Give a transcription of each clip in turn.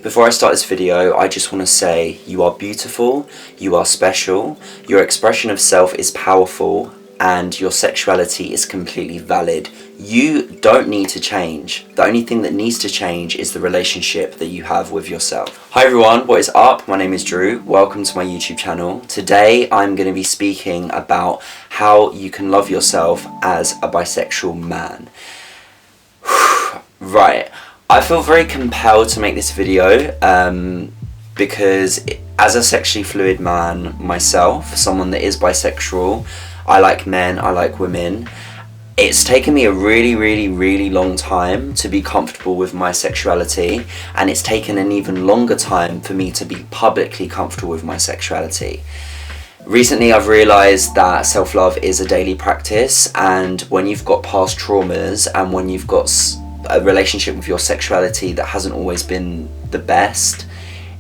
Before I start this video, I just want to say you are beautiful, you are special, your expression of self is powerful, and your sexuality is completely valid. You don't need to change. The only thing that needs to change is the relationship that you have with yourself. Hi everyone, what is up? My name is Drew. Welcome to my YouTube channel. Today I'm going to be speaking about how you can love yourself as a bisexual man. Right. I feel very compelled to make this video because as a sexually fluid man myself, someone that is bisexual, I like men, I like women. It's taken me a really long time to be comfortable with my sexuality, and it's taken an even longer time for me to be publicly comfortable with my sexuality. Recently I've realised that self-love is a daily practice, and when you've got past traumas and when you've got a relationship with your sexuality that hasn't always been the best,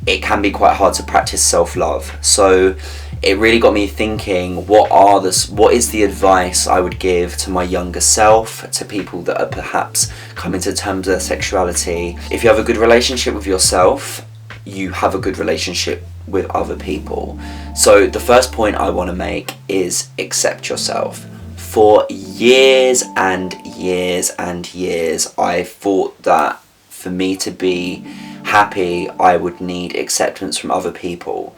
it can be quite hard to practice self-love. So it really got me thinking, what is the advice I would give to my younger self, to people that are perhaps coming to terms with their sexuality. If you have a good relationship with yourself, you have a good relationship with other people. So the first point I want to make is accept yourself. For years and years and years, I thought that for me to be happy, I would need acceptance from other people.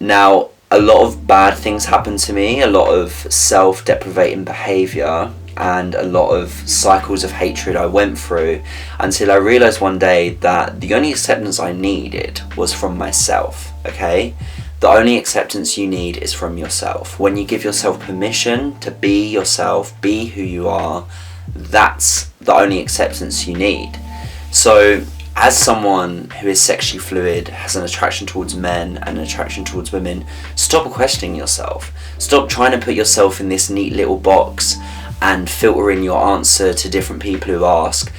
Now, a lot of bad things happened to me, a lot of self-deprecating behaviour, and a lot of cycles of hatred I went through, until I realised one day that the only acceptance I needed was from myself, okay? The only acceptance you need is from yourself. When you give yourself permission to be yourself, be who you are, that's the only acceptance you need. So, as someone who is sexually fluid, has an attraction towards men and an attraction towards women, stop questioning yourself. Stop trying to put yourself in this neat little box and filtering your answer to different people who ask.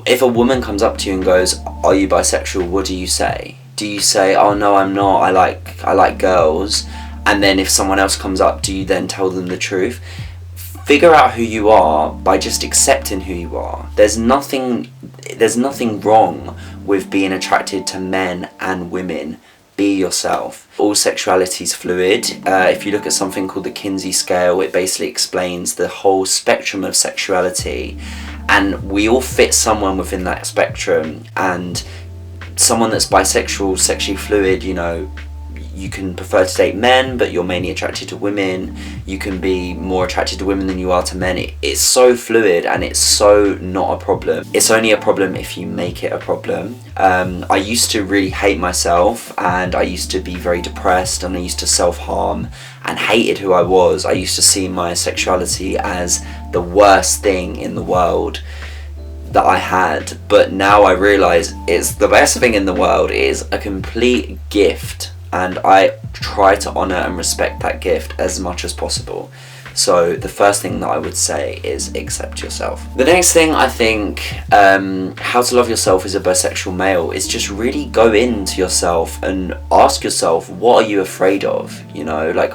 If a woman comes up to you and goes, "Are you bisexual?" what do you say? Do you say, "Oh no, I'm not, I like girls"? And then if someone else comes up, do you then tell them the truth? Figure out who you are by just accepting who you are. There's nothing wrong with being attracted to men and women. Be yourself. All sexuality is fluid. If you look at something called the Kinsey scale, it basically explains the whole spectrum of sexuality, and we all fit someone within that spectrum. And someone that's bisexual, sexually fluid, you know, you can prefer to date men, but you're mainly attracted to women. You can be more attracted to women than you are to men. It's so fluid, and it's so not a problem. It's only a problem if you make it a problem. I used to really hate myself, and I used to be very depressed, and I used to self-harm and hated who I was. I used to see my sexuality as the worst thing in the world that I had, but now I realise it's the best thing in the world. It is a complete gift, and I try to honour and respect that gift as much as possible. So the first thing that I would say is accept yourself. The next thing I think, how to love yourself as a bisexual male, is just really go into yourself and ask yourself, what are you afraid of? You know, like,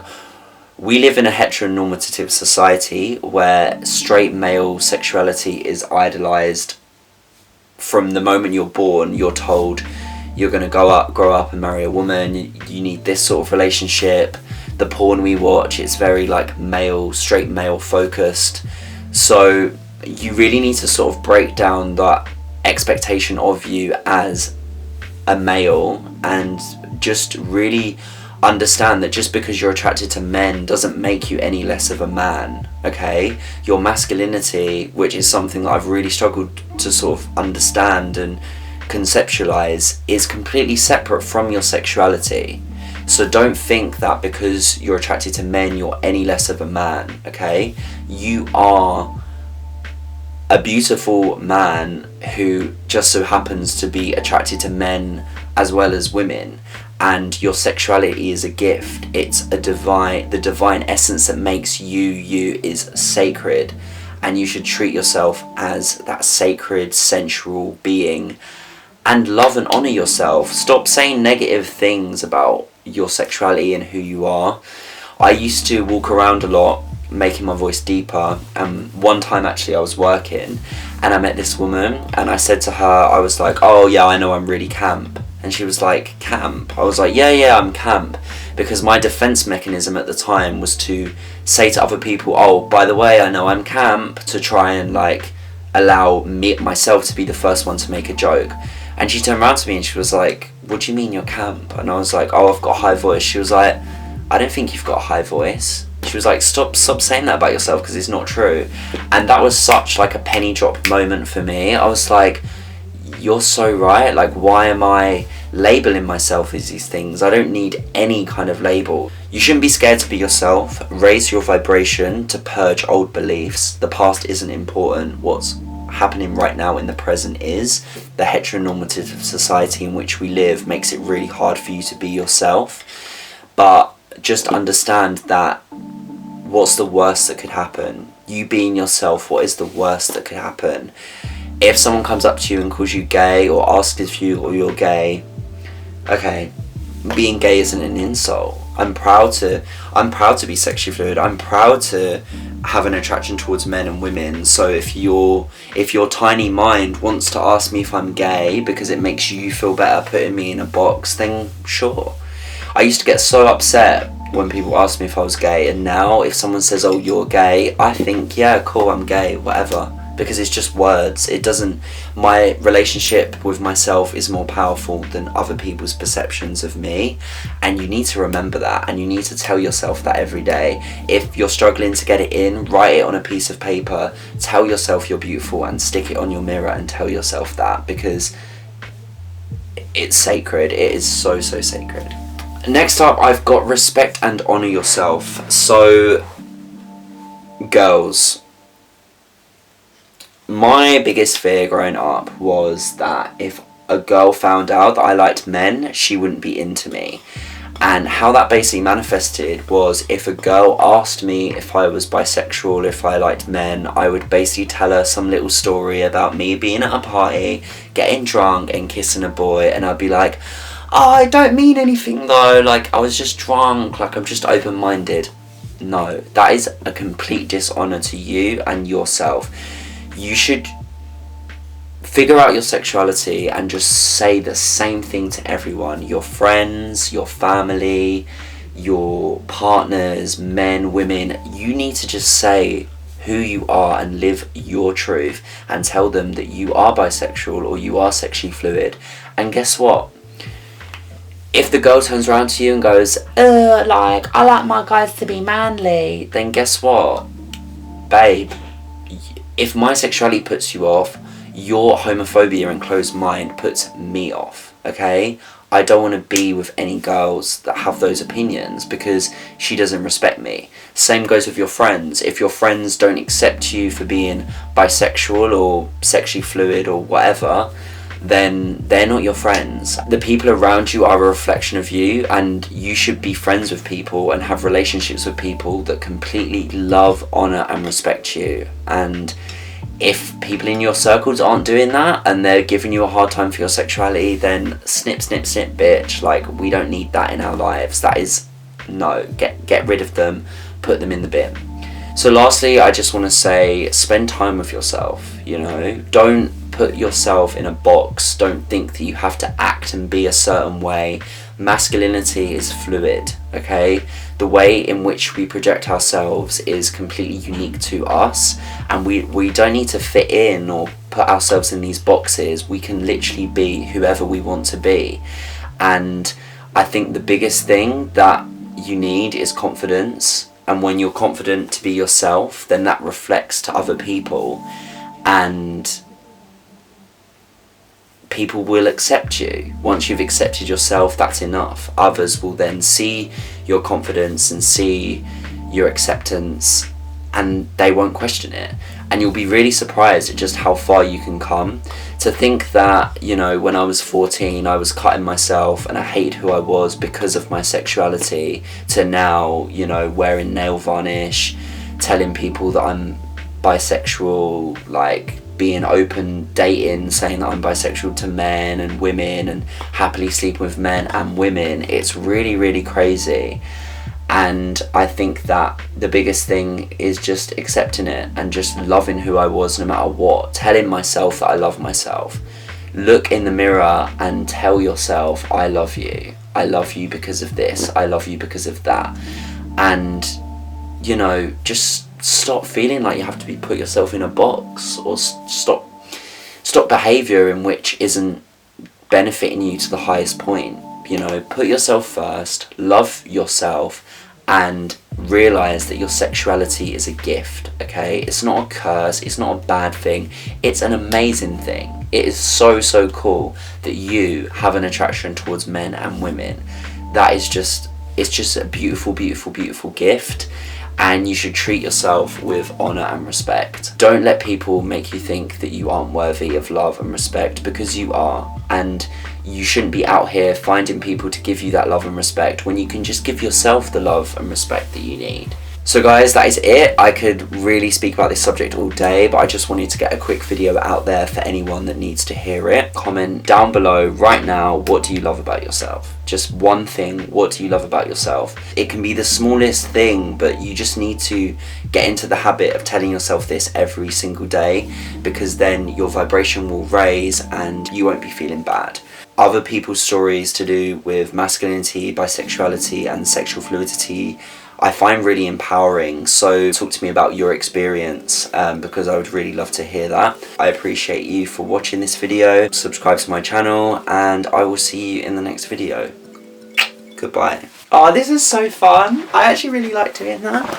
we live in a heteronormative society where straight male sexuality is idolised. From the moment you're born, you're told you're going to grow up and marry a woman, you need this sort of relationship. The porn we watch, it's very like straight male focused. So you really need to sort of break down that expectation of you as a male, and just really understand that just because you're attracted to men doesn't make you any less of a man, okay? Your masculinity, which is something that I've really struggled to sort of understand and conceptualize, is completely separate from your sexuality. So don't think that because you're attracted to men you're any less of a man, okay? You are a beautiful man who just so happens to be attracted to men as well as women, and your sexuality is a gift. It's the divine essence that makes you is sacred, and you should treat yourself as that sacred, sensual being, and love and honour yourself. Stop saying negative things about your sexuality and who you are. I used to walk around a lot making my voice deeper. One time actually I was working and I met this woman and I said to her, I was like, oh yeah, I know I'm really camp. And she was like, camp? I was like, yeah, I'm camp. Because my defense mechanism at the time was to say to other people, oh, by the way, I know I'm camp, to try and like allow myself to be the first one to make a joke. And she turned around to me and she was like, what do you mean you're camp? And I was like, oh, I've got a high voice. She was like, I don't think you've got a high voice. She was like, stop saying that about yourself because it's not true. And that was such like a penny drop moment for me. I was like, you're so right. Like, why am I labeling myself as these things? I don't need any kind of label. You shouldn't be scared to be yourself. Raise your vibration to purge old beliefs. The past isn't important. What's happening right now in the present is. The heteronormative society in which we live makes it really hard for you to be yourself. But just understand that what's the worst that could happen? You being yourself, what is the worst that could happen? If someone comes up to you and calls you gay or asks if you're gay, okay, being gay isn't an insult. I'm proud to be sexually fluid. I'm proud to have an attraction towards men and women. So if your tiny mind wants to ask me if I'm gay because it makes you feel better putting me in a box, then sure. I used to get so upset when people asked me if I was gay, and now if someone says, oh, you're gay, I think, yeah, cool, I'm gay, whatever. Because it's just words. My relationship with myself is more powerful than other people's perceptions of me. And you need to remember that, and you need to tell yourself that every day. If you're struggling to get it in, write it on a piece of paper, tell yourself you're beautiful and stick it on your mirror and tell yourself that, because it's sacred. It is so, so sacred. Next up, I've got respect and honour yourself. So, girls, my biggest fear growing up was that if a girl found out that I liked men, she wouldn't be into me. And how that basically manifested was, if a girl asked me if I was bisexual, if I liked men, I would basically tell her some little story about me being at a party, getting drunk and kissing a boy, and I'd be like, oh, I don't mean anything though, like I was just drunk, like I'm just open-minded. No, that is a complete dishonour to you and yourself. You should figure out your sexuality and just say the same thing to everyone. Your friends, your family, your partners, men, women. You need to just say who you are and live your truth and tell them that you are bisexual or you are sexually fluid. And guess what? If the girl turns around to you and goes, like, I like my guys to be manly, then guess what? Babe, if my sexuality puts you off, your homophobia and closed mind puts me off, okay? I don't want to be with any girls that have those opinions because she doesn't respect me. Same goes with your friends. If your friends don't accept you for being bisexual or sexually fluid or whatever, then they're not your friends. The people around you are a reflection of you, and you should be friends with people and have relationships with people that completely love, honour and respect you. And if people in your circles aren't doing that and they're giving you a hard time for your sexuality, then snip, snip, snip, bitch. Like, we don't need that in our lives. That is, no, get rid of them, put them in the bin. So lastly, I just want to say, spend time with yourself, you know? Don't put yourself in a box. Don't think that you have to act and be a certain way. Masculinity is fluid, okay? The way in which we project ourselves is completely unique to us, and we don't need to fit in or put ourselves in these boxes. We can literally be whoever we want to be. And I think the biggest thing that you need is confidence. And when you're confident to be yourself, then that reflects to other people, and people will accept you. Once you've accepted yourself, that's enough. Others will then see your confidence and see your acceptance, and they won't question it. And you'll be really surprised at just how far you can come. To think that, you know, when I was 14, I was cutting myself and I hated who I was because of my sexuality, to now, you know, wearing nail varnish, telling people that I'm bisexual, like being open, dating, saying that I'm bisexual to men and women and happily sleeping with men and women. It's really, really crazy. And I think that the biggest thing is just accepting it and just loving who I was no matter what. Telling myself that I love myself. Look in the mirror and tell yourself, I love you. I love you because of this. I love you because of that. And, you know, just stop feeling like you have to put yourself in a box, or stop behaviour in which isn't benefiting you to the highest point. You know, put yourself first, love yourself, and realise that your sexuality is a gift, okay? It's not a curse, it's not a bad thing, it's an amazing thing. It is so, so cool that you have an attraction towards men and women. That is just, it's just a beautiful, beautiful, beautiful gift, and you should treat yourself with honour and respect. Don't let people make you think that you aren't worthy of love and respect, because you are, and you shouldn't be out here finding people to give you that love and respect when you can just give yourself the love and respect that you need. So guys, that is it. I could really speak about this subject all day, but I just wanted to get a quick video out there for anyone that needs to hear it. Comment down below right now, what do you love about yourself? Just one thing, what do you love about yourself? It can be the smallest thing, but you just need to get into the habit of telling yourself this every single day, because then your vibration will raise and you won't be feeling bad. Other people's stories to do with masculinity, bisexuality and sexual fluidity I find really empowering, so talk to me about your experience, because I would really love to hear that. I appreciate you for watching this video. Subscribe to my channel and I will see you in the next video. Goodbye. Oh, this is so fun. I actually really like doing that.